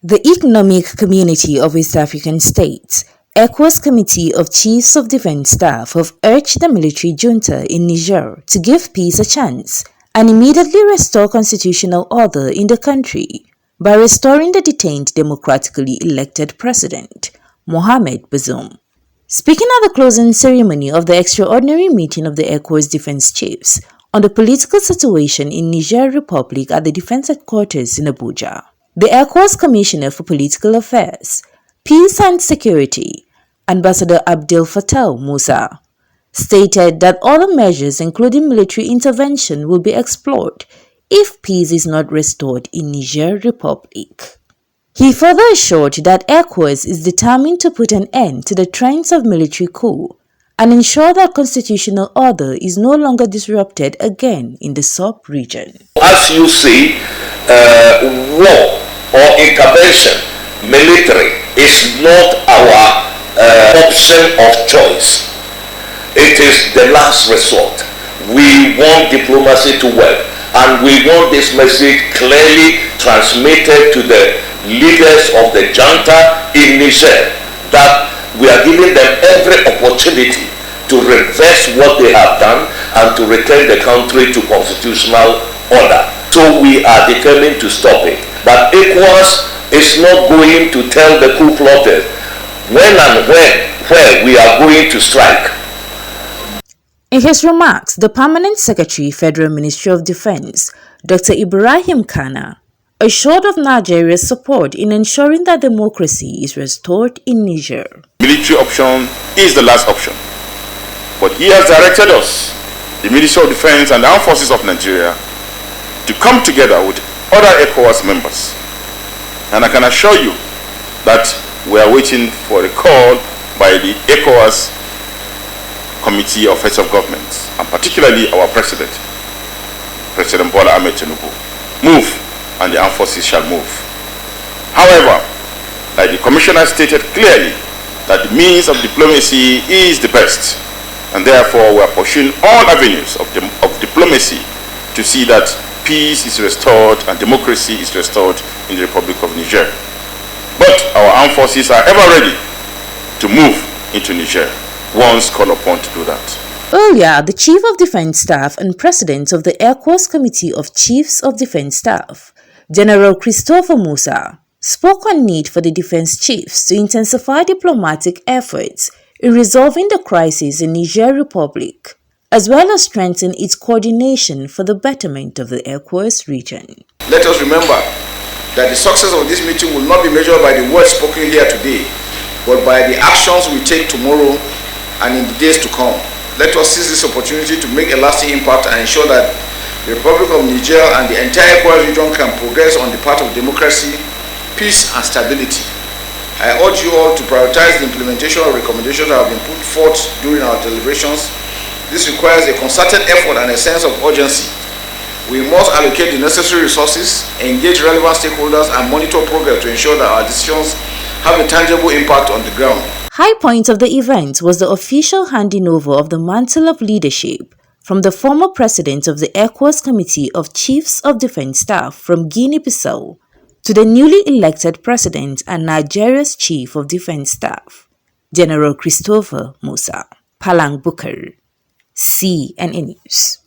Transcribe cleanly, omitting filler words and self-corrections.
The Economic Community of West African States, ECOWAS Committee of Chiefs of Defence Staff have urged the military junta in Niger to give peace a chance and immediately restore constitutional order in the country by restoring the detained democratically elected president, Mohammed Bazoum. Speaking at the closing ceremony of the extraordinary meeting of the ECOWAS Defence Chiefs on the political situation in Niger Republic at the Defence Headquarters in Abuja, the ECOWAS Commissioner for Political Affairs, Peace and Security, Ambassador Abdel-Fatau Musah, stated that other measures including military intervention will be explored if peace is not restored in Niger Republic. He further assured that ECOWAS is determined to put an end to the trends of military coup and ensure that constitutional order is no longer disrupted again in the sub-region. As you see, war or intervention, military, is not our option of choice. It is the last resort. We want diplomacy to work, and we want this message clearly transmitted to the leaders of the junta in Niger that we are giving them every opportunity to reverse what they have done and to return the country to constitutional order. So we are determined to stop it. But ECOWAS is not going to tell the coup plotters when and where we are going to strike. In his remarks, the Permanent Secretary, Federal Ministry of Defense, Dr. Ibrahim Kana, assured of Nigeria's support in ensuring that democracy is restored in Niger. Military option is the last option. But he has directed us, the Ministry of Defense and the Armed Forces of Nigeria, to come together with other ECOWAS members. And I can assure you that we are waiting for a call by the ECOWAS Committee of Heads of Governments, and particularly our President, President Bola Ahmed Tinubu. Move, and the armed forces shall move. However, like the Commissioner stated clearly, that the means of diplomacy is the best, and therefore we are pursuing all avenues of diplomacy to see that peace is restored and democracy is restored in the Republic of Niger. But our armed forces are ever ready to move into Niger once called upon to do that. Earlier, the Chief of Defence Staff and President of the ECOWAS Committee of Chiefs of Defence Staff, General Christopher Musah, spoke on need for the defence chiefs to intensify diplomatic efforts in resolving the crisis in Niger Republic, as well as strengthen its coordination for the betterment of the ECOWAS region. Let us remember that the success of this meeting will not be measured by the words spoken here today, but by the actions we take tomorrow and in the days to come. Let us seize this opportunity to make a lasting impact and ensure that the Republic of Niger and the entire ECOWAS region can progress on the path of democracy, peace and stability. I urge you all to prioritize the implementation of recommendations that have been put forth during our deliberations. This requires a concerted effort and a sense of urgency. We must allocate the necessary resources, engage relevant stakeholders and monitor progress to ensure that our decisions have a tangible impact on the ground. High point of the event was the official handing over of the mantle of leadership from the former president of the ECOWAS Committee of Chiefs of Defence Staff from Guinea-Bissau to the newly elected president and Nigeria's Chief of Defence Staff, General Christopher Musah. Palang Bukar, CNN News.